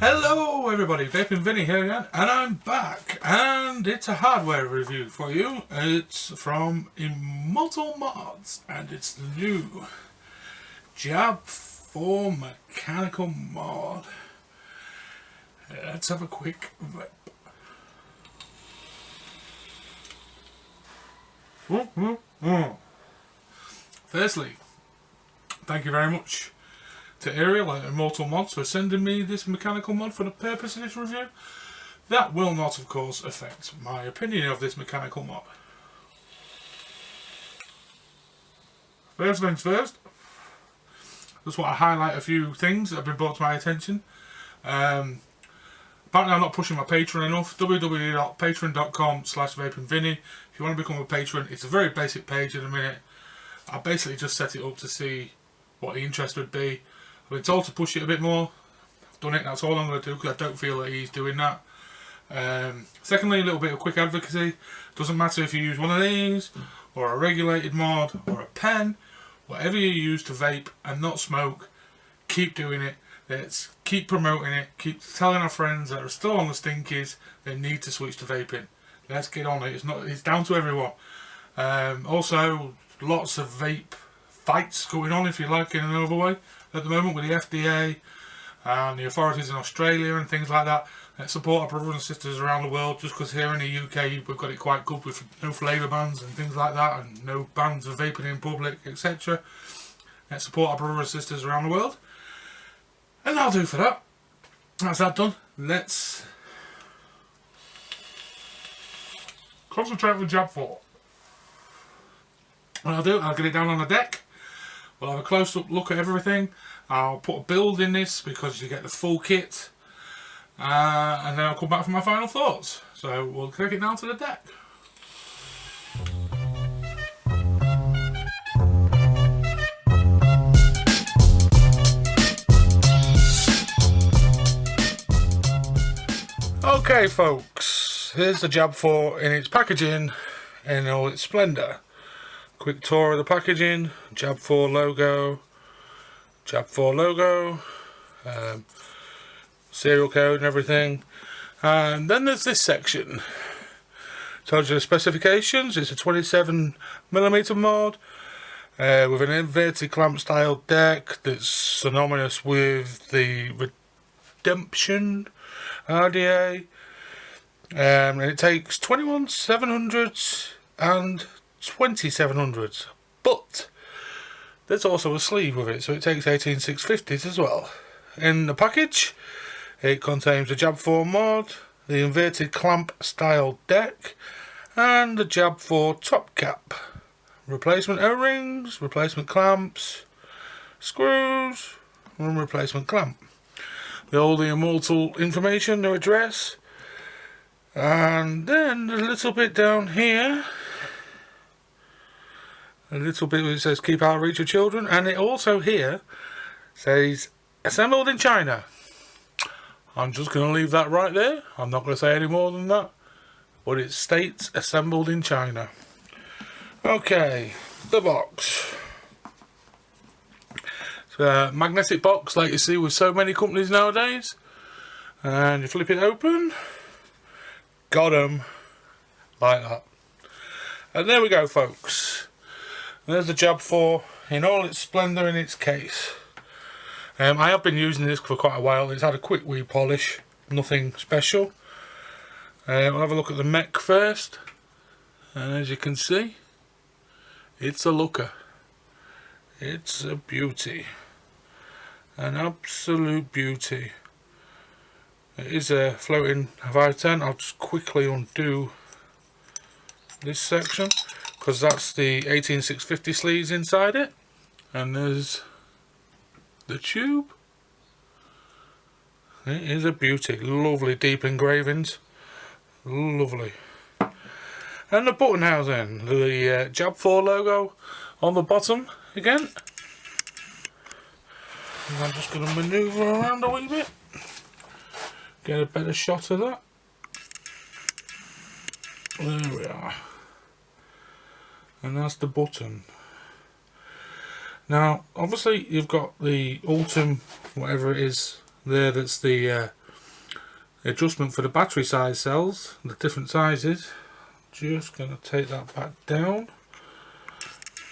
Hello everybody, Vaping Vinny here again, and I'm back, and it's a hardware review for you. It's from Immortal Modz, and it's the new Jab4 mechanical mod. Let's have a quick vape. Firstly, thank you very much to Ariel at Immortal Modz for sending me this mechanical mod for the purpose of this review. That will not, of course, affect my opinion of this mechanical mod. First things first, just want to highlight a few things that have been brought to my attention. Apparently I'm not pushing my Patreon enough. www.patreon.com/vapingvinny. If you want to become a patron, it's a very basic page at the minute. I basically just set it up to see what the interest would be. I've been told to push it a bit more. I've done it, that's all I'm going to do because I don't feel that he's doing that. Secondly, a little bit of quick advocacy. Doesn't matter if you use one of these, or a regulated mod, or a pen. Whatever you use to vape and not smoke, keep doing it. Let's keep promoting it. Keep telling our friends that are still on the stinkies they need to switch to vaping. Let's get on it. It's down to everyone. Also, lots of vape fights going on, if you like, in another way at the moment with the FDA and the authorities in Australia and things like that. Let's support our brothers and sisters around the world, just because here in the UK we've got it quite good with no flavour bans and things like that, and no bans of vaping in public, etc. Let's support our brothers and sisters around the world. And that'll do for that. That's that done. Let's concentrate with Jab4. What I'll do, I'll get it down on the deck. We'll have a close-up look at everything. I'll put a build in this because you get the full kit. And then I'll come back for my final thoughts. So we'll take it down to the deck. Okay folks, here's the Jab4 in its packaging in all its splendour. Quick tour of the packaging, Jab4 logo, serial code and everything. And then there's this section. Tells you the specifications. It's a 27mm mod with an inverted clamp style deck that's synonymous with the Redemption RDA. And it takes 21/700s and 20/700s, but there's also a sleeve with it, so it takes 18/650s as well. In the package, it contains the Jab4 mod, the inverted clamp style deck, and the Jab4 top cap. Replacement O-rings, replacement clamps, screws, and replacement clamp. With all the Immortal information, no address. And then a little bit down here, a little bit where it says keep out of reach of children, and it also here says assembled in China. I'm just going to leave that right there. I'm not going to say any more than that, but it states assembled in China. Okay, the box. It's a magnetic box like you see with so many companies nowadays, and you flip it open, got 'em, like that. And there we go folks. There's the Jab4 in all its splendour in its case. I have been using this for quite a while. It's had a quick wee polish, nothing special. We'll have a look at the mech first, and as you can see, it's a looker. It's a beauty, an absolute beauty. It is a floating 510. I'll just quickly undo this section, because that's the 18/650 sleeves inside it, and there's the tube. It is a beauty, lovely deep engravings, lovely. And the button housing, the Jab4 logo on the bottom again. And I'm just going to manoeuvre around a wee bit, get a better shot of that. There we are. And that's the button. Now, obviously, you've got the Ultim, whatever it is, there. That's the adjustment for the battery size cells, the different sizes. Just going to take that back down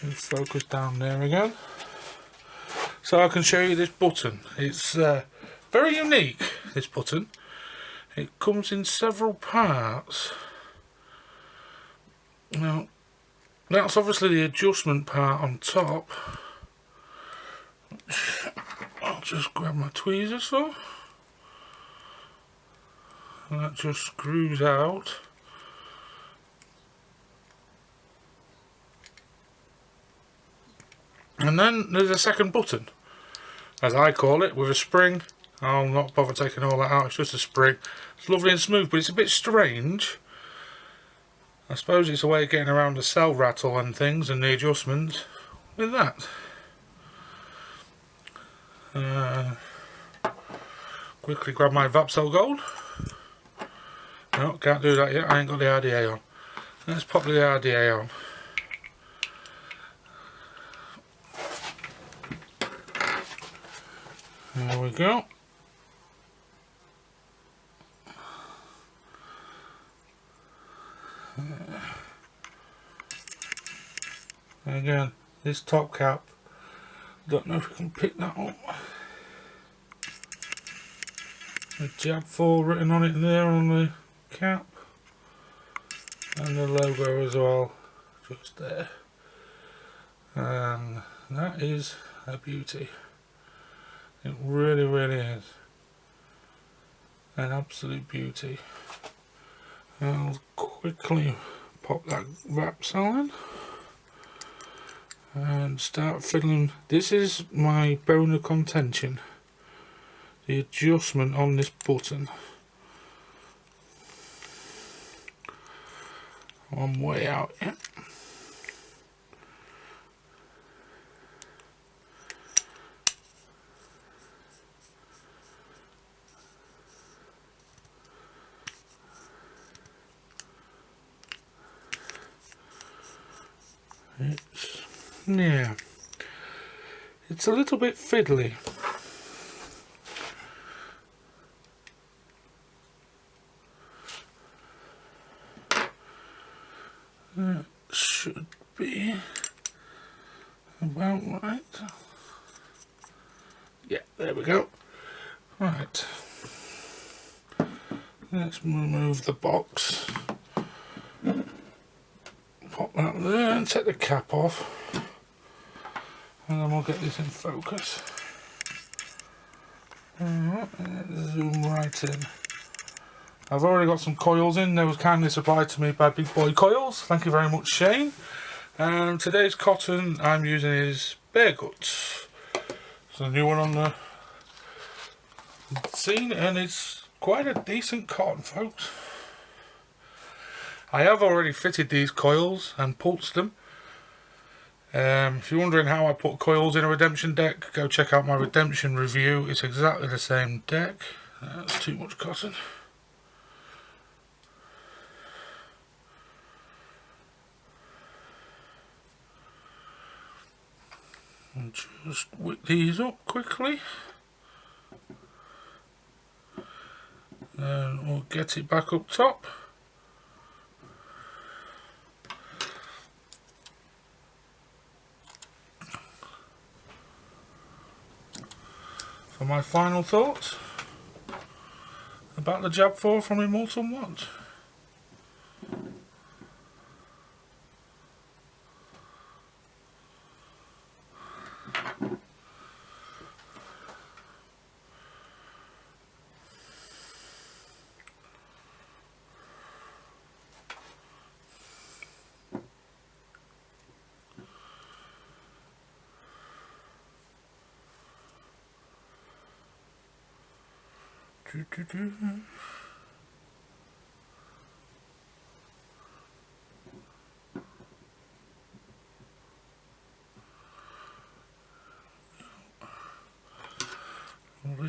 and focus down there again, so I can show you this button. It's very unique, this button. It comes in several parts. Now that's obviously the adjustment part on top. I'll just grab my tweezers for, and that just screws out. And then there's a second button, as I call it, with a spring. I'll not bother taking all that out, it's just a spring. It's lovely and smooth, but it's a bit strange. I suppose it's a way of getting around the cell rattle and things and the adjustments with that. Quickly grab my Vapsol Gold. No, can't do that yet, I ain't got the RDA on. Let's pop the RDA on. There we go. Again, this top cap, don't know if we can pick that up. The Jab4 written on it there on the cap, and the logo as well, just there. And that is a beauty. It really, really is an absolute beauty. I'll quickly pop that Vapsol in and start fiddling. This is my bone of contention, the adjustment on this button. I'm way out yet. It's a little bit fiddly. That should be about right. Yeah, there we go. Right. Let's remove the box. Pop that there and take the cap off, and then we'll get this in focus. Alright, zoom right in. I've already got some coils in. They was kindly supplied to me by Big Boy Coils. Thank you very much, Shane. Today's cotton I'm using is Bear Guts. It's a new one on the scene, and it's quite a decent cotton, folks. I have already fitted these coils and pulsed them. If you're wondering how I put coils in a Redemption deck, go check out my Redemption review. It's exactly the same deck. That's too much cotton. And just whip these up quickly. And we'll get it back up top. For my final thoughts about the Jab4 from Immortal Modz.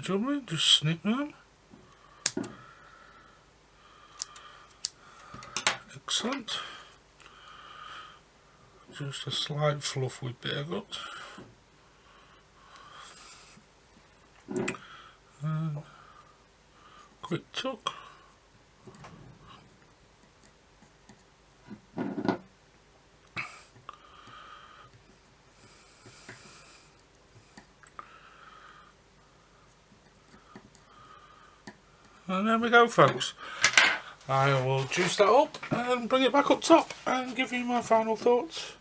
Lovely, just snip them. Excellent. Just a slight fluff with Bear Guts. And quick tuck. And there we go, folks. I will juice that up and bring it back up top and give you my final thoughts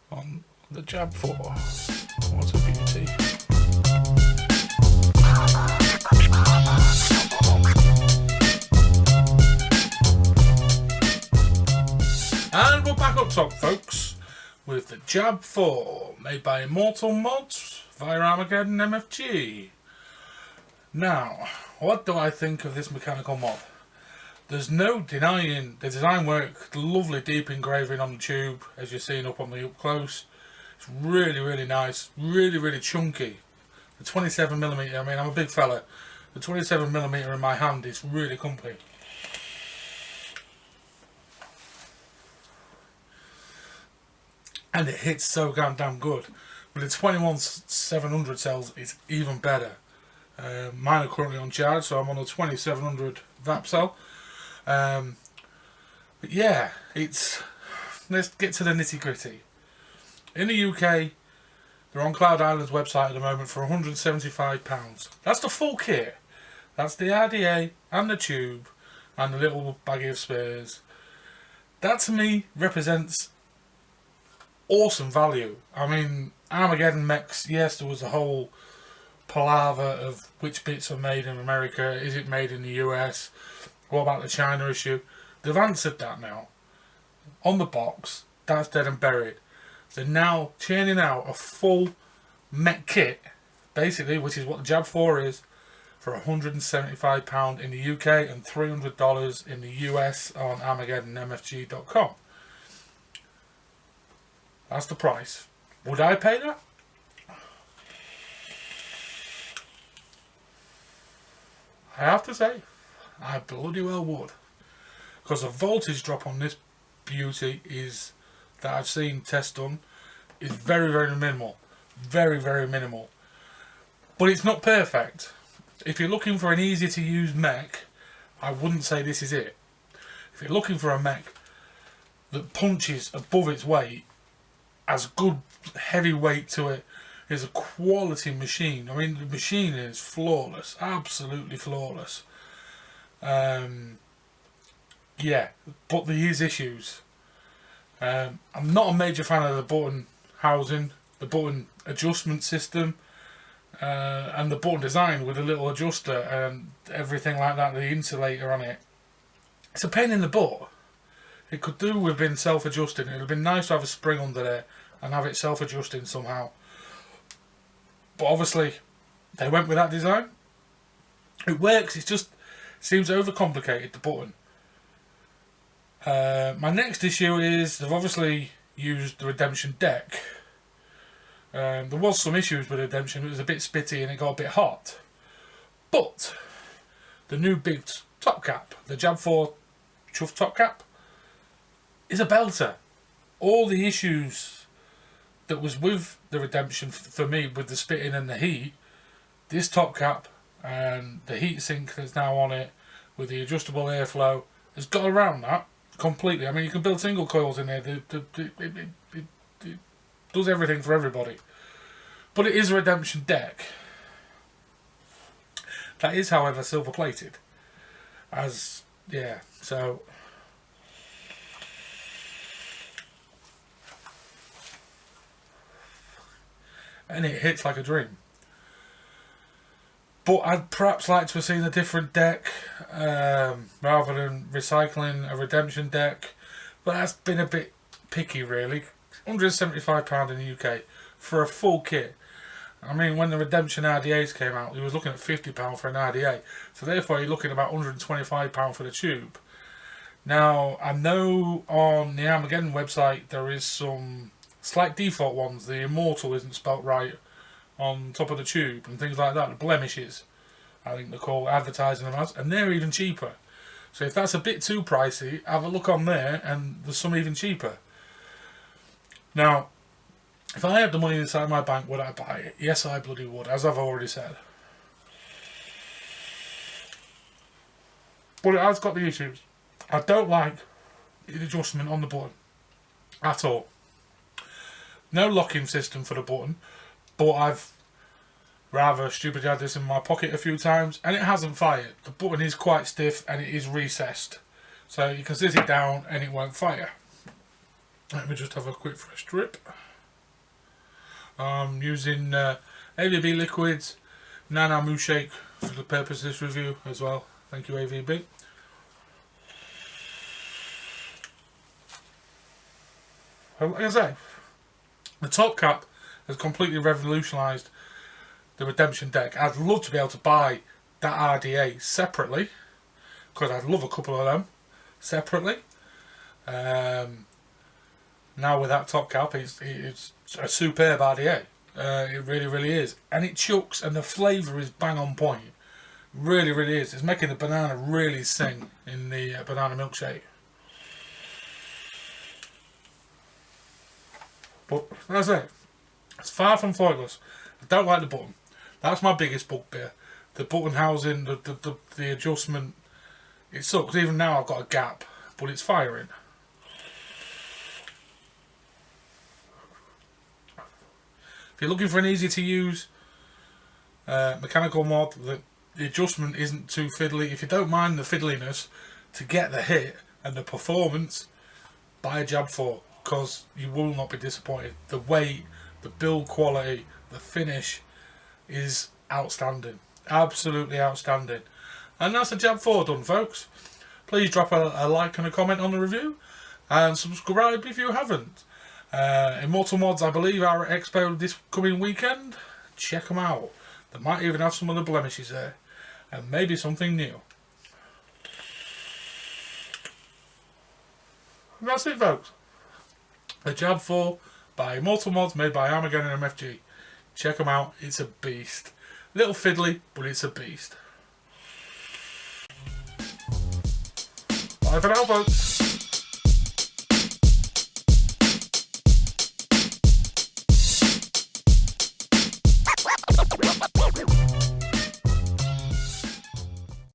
on the Jab4. What a beauty. And we're back up top, folks, with the Jab4, made by Immortal Modz via Armageddon MFG. Now, what do I think of this mechanical mod? There's no denying the design work, the lovely deep engraving on the tube, as you're seeing up on the up close. It's really, really nice, really chunky. The 27mm, I mean, I'm a big fella. The 27mm in my hand is really comfy. And it hits so damn good. With the 21700 cells, it's even better. Mine are currently on charge, so I'm on a 2700 VAP cell. But yeah, let's get to the nitty gritty. In the UK, they're on Cloud Island's website at the moment for £175. That's the full kit. That's the RDA and the tube and the little baggie of spares. That to me represents awesome value. I mean, Armageddon mechs, yes, there was a whole palaver of which bits are made in America, is it made in the US, what about the China issue? They've answered that now. On the box, that's dead and buried. They're now churning out a full mech kit, basically, which is what the Jab4 is, for £175 in the UK and $300 in the US on ArmageddonMFG.com. That's the price. Would I pay that? I have to say, I bloody well would. Because the voltage drop on this beauty is, that I've seen tests done, is very minimal. Very minimal. But it's not perfect. If you're looking for an easy to use mech, I wouldn't say this is it. If you're looking for a mech that punches above its weight, has good heavy weight to it, is a quality machine. I mean, the machine is flawless, absolutely flawless. Yeah, but there is issues. I'm not a major fan of the button housing, the button adjustment system, and the button design with a little adjuster and everything like that, the insulator on it. It's a pain in the butt. It could do with being self-adjusting. It would have been nice to have a spring under there and have it self-adjusting somehow. But obviously, they went with that design. It works, it just seems overcomplicated, the button. My next issue is they've obviously used the Redemption deck. There was some issues with Redemption, it was a bit spitty and it got a bit hot. But the new big top cap, the Jab4 Chuff top cap, is a belter. All the issues that was with the Redemption for me, with the spitting and the heat, this top cap and the heat sink that's now on it with the adjustable airflow has got around that completely. I mean, you can build single coils in there. It does everything for everybody. But it is a Redemption deck. That is, however, silver plated. So and it hits like a dream. But I'd perhaps like to have seen a different deck, rather than recycling a Redemption deck. But that's been a bit picky, really. £175 in the UK for a full kit. I mean, when the Redemption RDAs came out, he was looking at £50 for an RDA. So therefore, you're looking at about £125 for the tube. Now, I know on the Armageddon website there is some slight default ones. The Immortal isn't spelt right on top of the tube and things like that. The blemishes, I think they're called, advertising them as, and they're even cheaper. So if that's a bit too pricey, have a look on there, and there's some even cheaper. Now, if I had the money inside my bank, would I buy it? Yes, I bloody would, as I've already said. But it has got the issues. I don't like the adjustment on the button at all. No locking system for the button, but I've rather stupidly had this in my pocket a few times, and it hasn't fired. The button is quite stiff and it is recessed, so you can sit it down and it won't fire. Let me just have a quick fresh drip. I'm using AVB liquids, Nana Moo Shake for the purpose of this review as well. Thank you, AVB. Like I say, the top cap has completely revolutionised the Redemption deck. I'd love to be able to buy that RDA separately, because I'd love a couple of them separately. Now with that top cap, it's a superb RDA. It really is, and it chucks, and the flavour is bang on point. Really is. It's making the banana really sing in the banana milkshake. But that's it. It's far from flawless. I don't like the button. That's my biggest bugbear. The button housing, the adjustment. It sucks. Even now I've got a gap, but it's firing. If you're looking for an easy to use mechanical mod, the adjustment isn't too fiddly. If you don't mind the fiddliness to get the hit and the performance, buy a Jab4, because you will not be disappointed. The weight, the build quality, the finish is outstanding. Absolutely outstanding. And that's the Jab4 done, folks. Please drop a like and a comment on the review, and subscribe if you haven't. Immortal Modz, I believe, are at Expo this coming weekend. Check them out. They might even have some of the blemishes there, and maybe something new. And that's it, folks. The Jab4 by Immortal Modz, made by Armageddon and MFG. Check them out. It's a beast. Little fiddly, but it's a beast. Bye for now, folks.